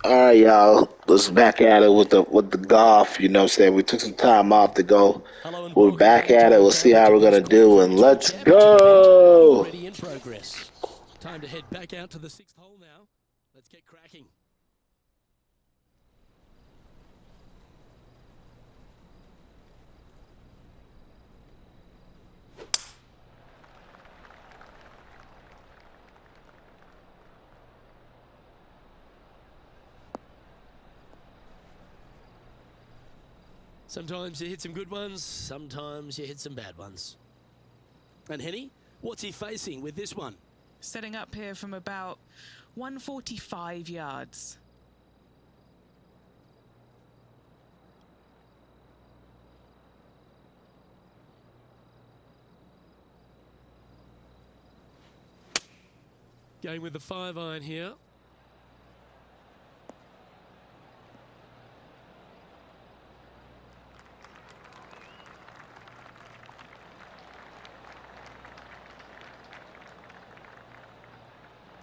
All right, y'all. Let's back at it with the golf. You know what I'm saying? We took some time off to go. Hello and We're welcome back to at it. the We'll see how we're Championship gonna do, and Golf Tour let's Championship event go. already in progress. Time to head back out to the 6th hole now. Let's get cracking. Sometimes you hit some good ones, sometimes you hit some bad ones. And Henny, what's he facing with this one? Setting up here from about 145 yards. Going with the 5-iron here.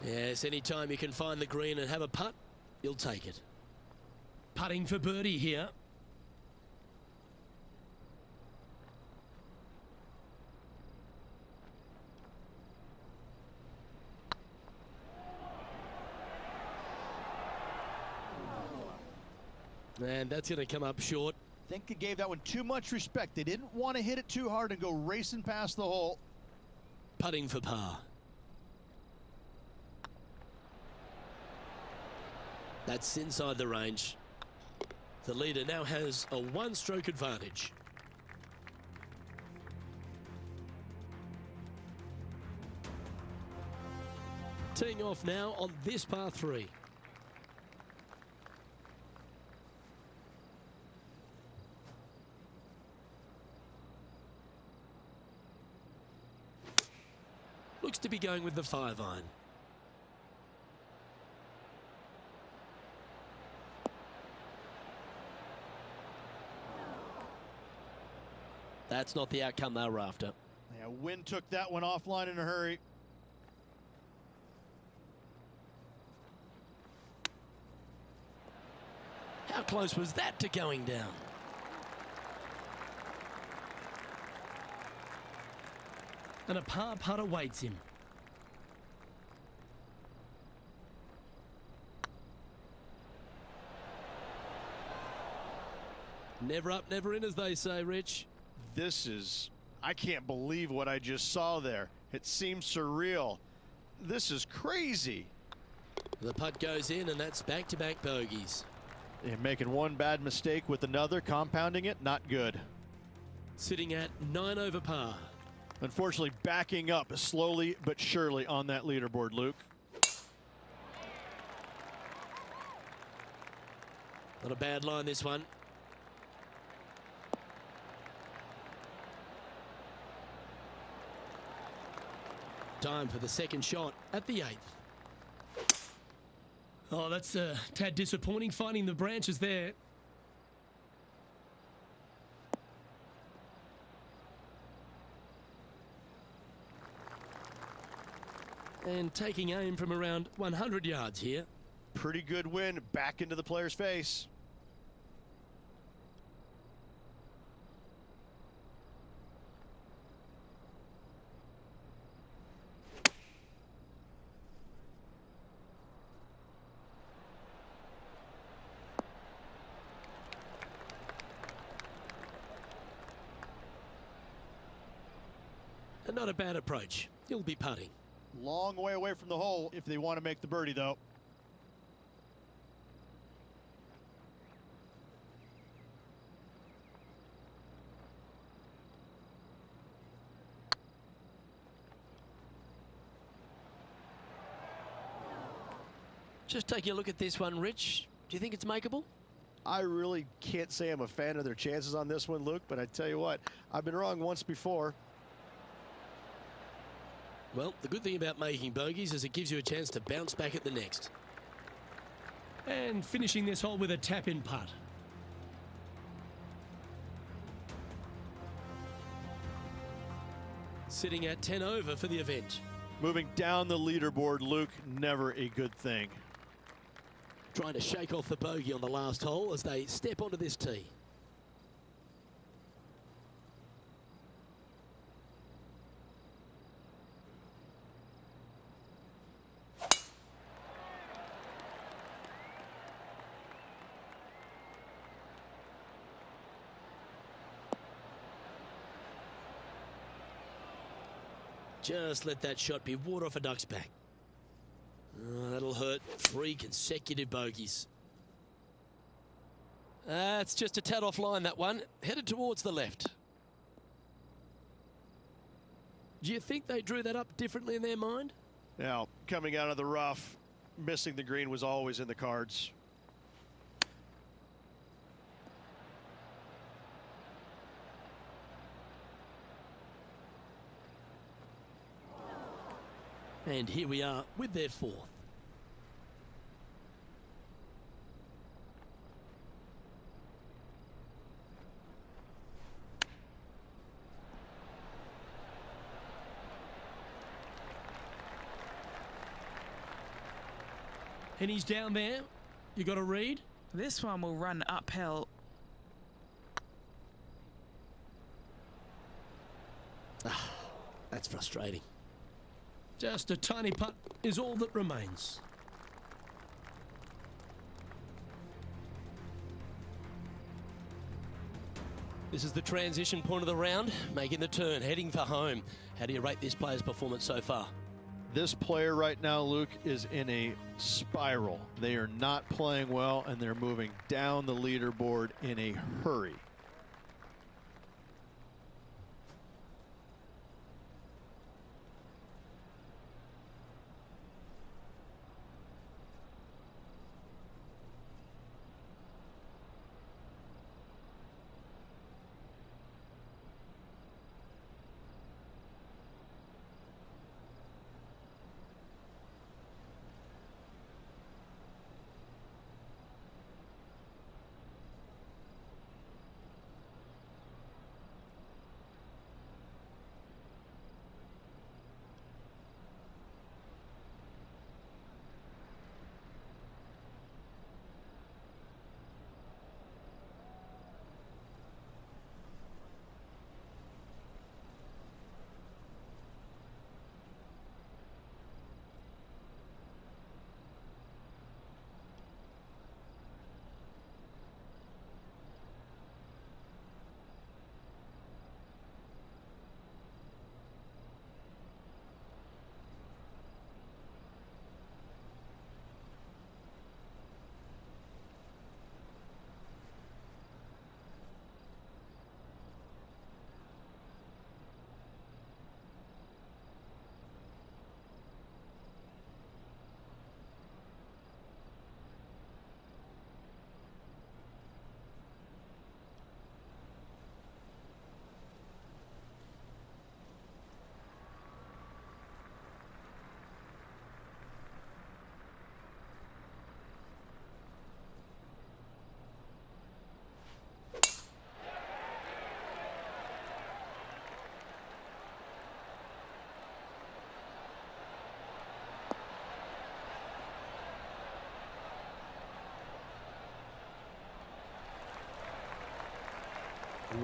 Yes, anytime you can find the green and have a putt, you'll take it. Putting for birdie here. And that's going to come up short. I think he gave that one too much respect. They didn't want to hit it too hard and go racing past the hole. Putting for par. That's inside the range. The leader now has a one-stroke advantage. Teeing off now on this par 3. Looks to be going with the 5-iron. That's not the outcome they were after. Yeah, wind took that one offline in a hurry. How close was that to going down? And a par putt awaits him. Never up, never in, as they say, Rich. I can't believe what I just saw there. It seems surreal. This is crazy. The putt goes in, and that's back-to-back bogeys. They're making one bad mistake with another, compounding it, not good. Sitting at 9 over par. Unfortunately, backing up slowly but surely on that leaderboard, Luke. Not a bad line, this one. Time for the second shot at the 8th. Oh, that's a tad disappointing, finding the branches there. And taking aim from around 100 yards here. Pretty good win back into the player's face. And not a bad approach. He'll be putting. Long way away from the hole if they want to make the birdie, though. Just taking a look at this one, Rich. Do you think it's makeable? I really can't say I'm a fan of their chances on this one, Luke, but I tell you what, I've been wrong once before. Well, the good thing about making bogeys is it gives you a chance to bounce back at the next. And finishing this hole with a tap-in putt. Sitting at 10 over for the event. Moving down the leaderboard, Luke, never a good thing. Trying to shake off the bogey on the last hole as they step onto this tee. Just let that shot be water off a duck's back. Oh, that'll hurt. 3 consecutive bogeys. It's just a tad off line, that one. Headed towards the left. Do you think they drew that up differently in their mind? Now, coming out of the rough, missing the green was always in the cards. And here we are with their 4th. And he's down there. You got a read? This one will run uphill. That's frustrating. Just a tiny putt is all that remains. This is the transition point of the round, making the turn, heading for home. How do you rate this player's performance so far? This player right now, Luke, is in a spiral. They are not playing well, and they're moving down the leaderboard in a hurry.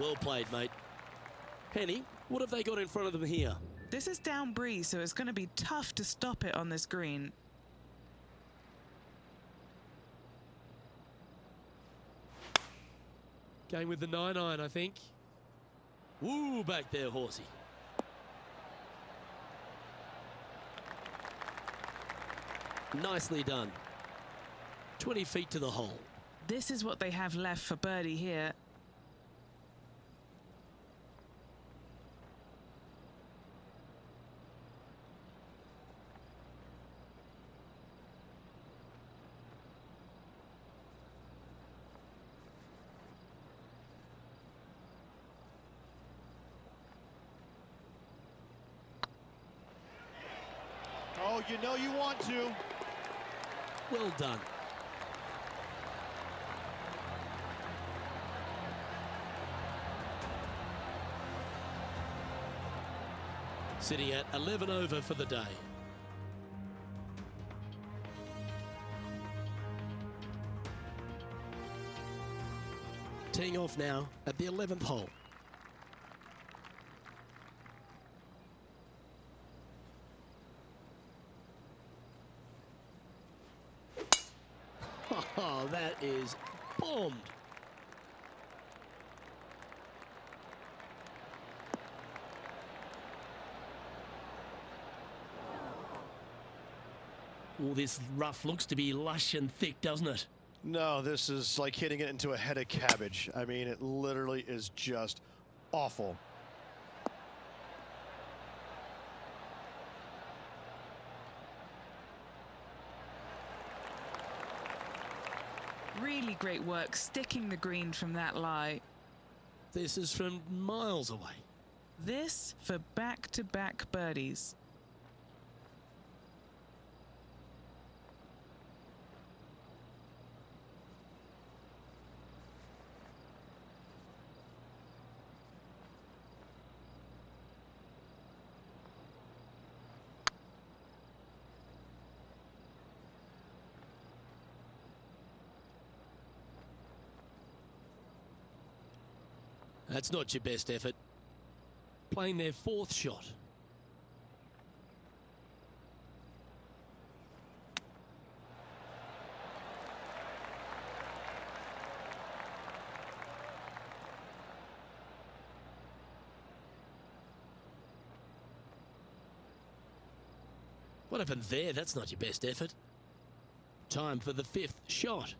Well played, mate. Penny, what have they got in front of them here? This is down breeze, so it's going to be tough to stop it on this green. Going with the 9-iron, I think. Woo, back there, horsey. Nicely done. 20 feet to the hole. This is what they have left for birdie here. You know you want to. Well done. Sitting at 11 over for the day. Teeing off now at the 11th hole. Oh, that is bombed. All this rough looks to be lush and thick, doesn't it? No, this is like hitting it into a head of cabbage. I mean, it literally is just awful. Really great work sticking the green from that lie. This is from miles away. This for back-to-back birdies. That's not your best effort. Playing their fourth shot. What happened there? That's not your best effort. Time for the fifth shot.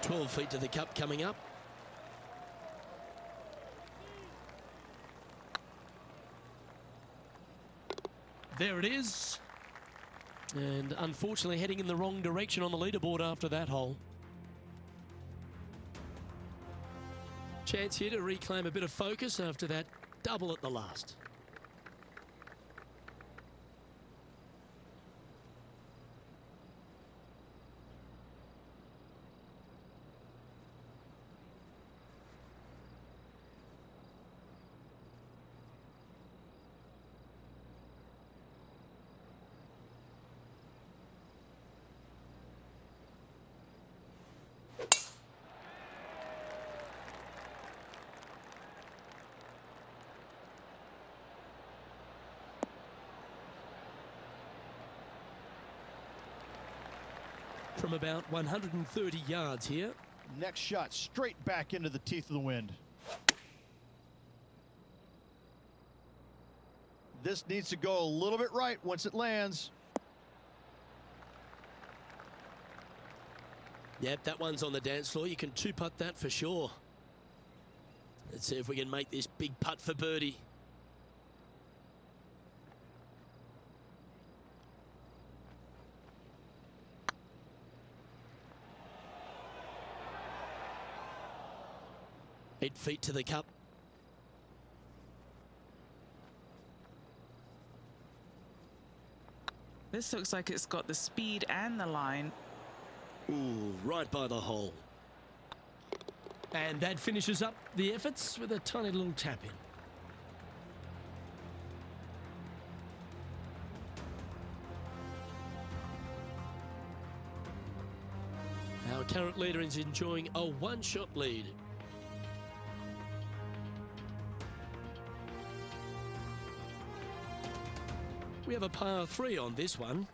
"12 feet to the cup coming up. There it is. And unfortunately heading in the wrong direction on the leaderboard after that hole. Chance here to reclaim a bit of focus after that double at the last. From about 130 yards here. Next shot straight back into the teeth of the wind. This needs to go a little bit right once it lands. Yep, that one's on the dance floor. You can two-putt that for sure. Let's see if we can make this big putt for birdie. Eight feet to the cup. This looks like it's got the speed and the line. Ooh, right by the hole. And that finishes up the efforts with a tiny little tap in. Our current leader is enjoying a one-shot lead. We have a par 3 on this one.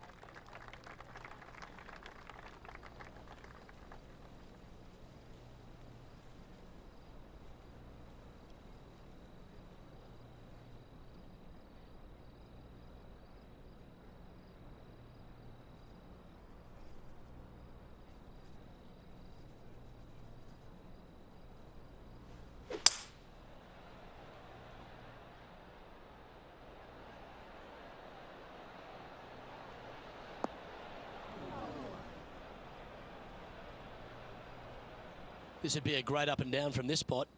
This would be a great up and down from this spot.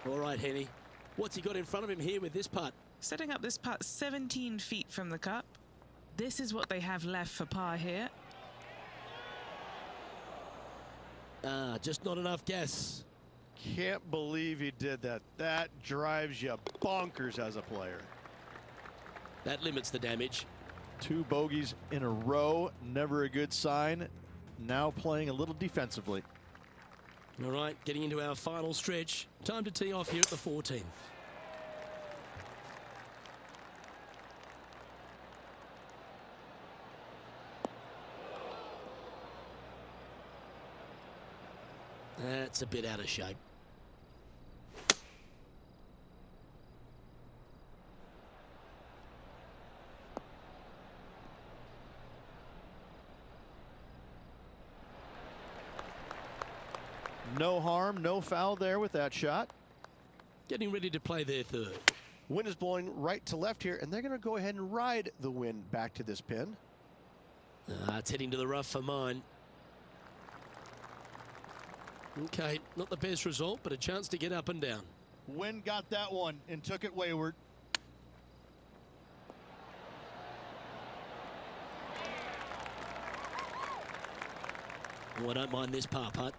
All right, Henny. What's he got in front of him here with this putt? Setting up this putt 17 feet from the cup. This is what they have left for par here. Just not enough gas. Can't believe he did that. That drives you bonkers as a player. That limits the damage. 2 bogeys in a row, never a good sign. Now playing a little defensively. All right, getting into our final stretch. Time to tee off here at the 14th. That's a bit out of shape. No harm, no foul there with that shot. Getting ready to play their third. Wind is blowing right to left here, and they're going to go ahead and ride the wind back to this pin. It's heading to the rough for mine. Okay, not the best result, but a chance to get up and down. Wind got that one and took it wayward. Oh, I don't mind this par putt.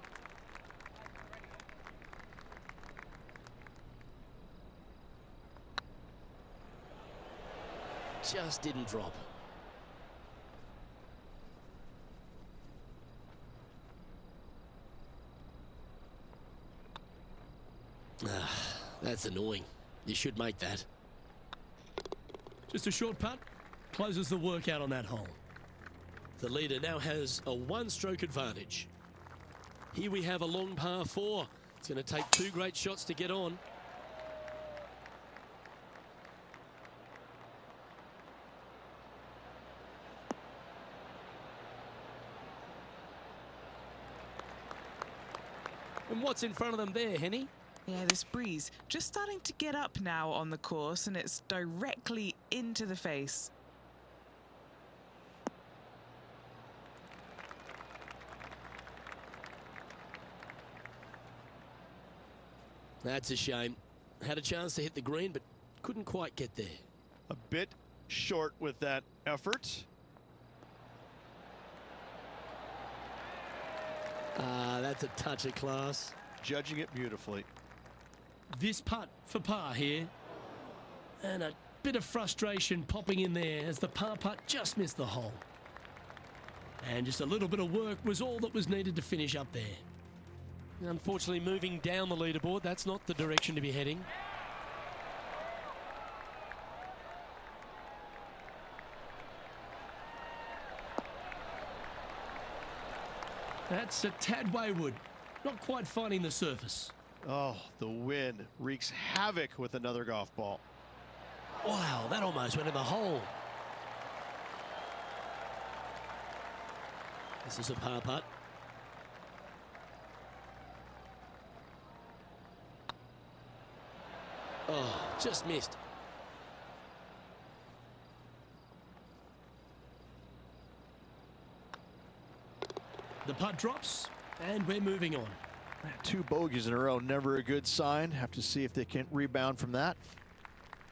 Just didn't drop. That's annoying. You should make that. Just a short putt. Closes the workout on that hole. The leader now has a 1-stroke advantage. Here we have a long par 4. It's going to take 2 great shots to get on. And what's in front of them there, Henny? Yeah, this breeze just starting to get up now on the course, and it's directly into the face. That's a shame. Had a chance to hit the green, but couldn't quite get there. A bit short with that effort. That's a touch of class. Judging it beautifully. This putt for par here. And a bit of frustration popping in there as the par putt just missed the hole. And just a little bit of work was all that was needed to finish up there. Unfortunately, moving down the leaderboard, that's not the direction to be heading. That's a tad wayward. Not quite finding the surface. Oh, the wind wreaks havoc with another golf ball. Wow, that almost went in the hole. This is a par putt. Oh, just missed. The putt drops, and we're moving on. 2 bogeys in a row, never a good sign. Have to see if they can rebound from that.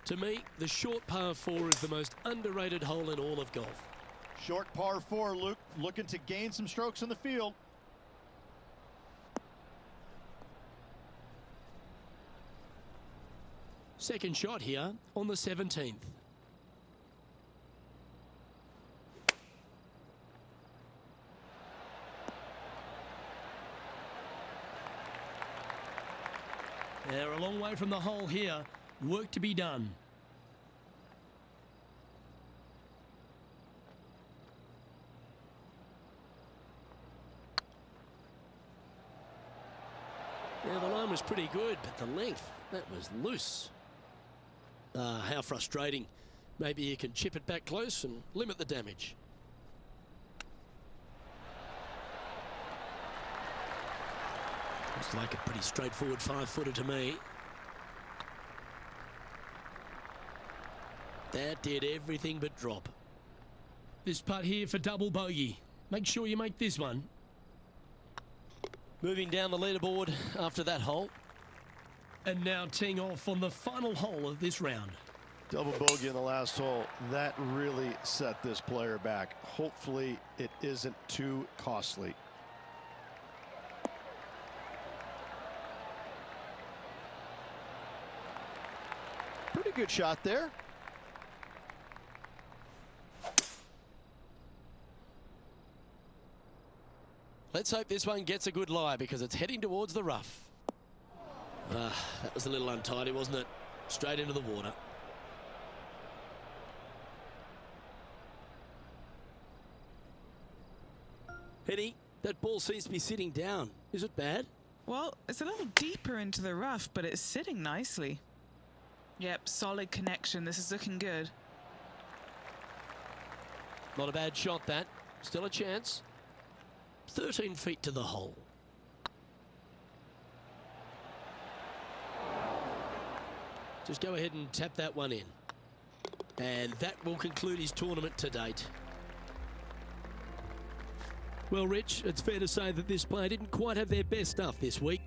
To me, the short par 4 is the most underrated hole in all of golf. Short par 4, Luke, looking to gain some strokes in the field. Second shot here on the 17th. They're a long way from the hole here. Work to be done. Yeah, the line was pretty good, but the length, that was loose. How frustrating. Maybe you can chip it back close and limit the damage. Looks like a pretty straightforward 5-footer to me. That did everything but drop. This putt here for double bogey. Make sure you make this one. Moving down the leaderboard after that hole. And now teeing off on the final hole of this round. Double bogey in the last hole. That really set this player back. Hopefully it isn't too costly. Pretty good shot there. Let's hope this one gets a good lie because it's heading towards the rough. That was a little untidy, wasn't it? Straight into the water. Henny, that ball seems to be sitting down. Is it bad? Well, it's a little deeper into the rough, but it's sitting nicely. Yep, solid connection. This is looking good. Not a bad shot, that. Still a chance. 13 feet to the hole. Just go ahead and tap that one in. And that will conclude his tournament to date. Well, Rich, it's fair to say that this player didn't quite have their best stuff this week.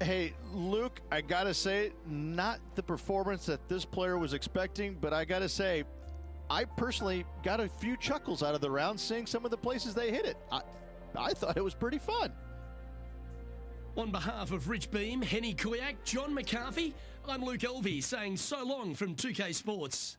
Hey, Luke, I gotta say, not the performance that this player was expecting, but I gotta say, I personally got a few chuckles out of the round seeing some of the places they hit it. I thought it was pretty fun. On behalf of Rich Beam, Henny Kuyak, John McCarthy, I'm Luke Elvey saying so long from 2K Sports.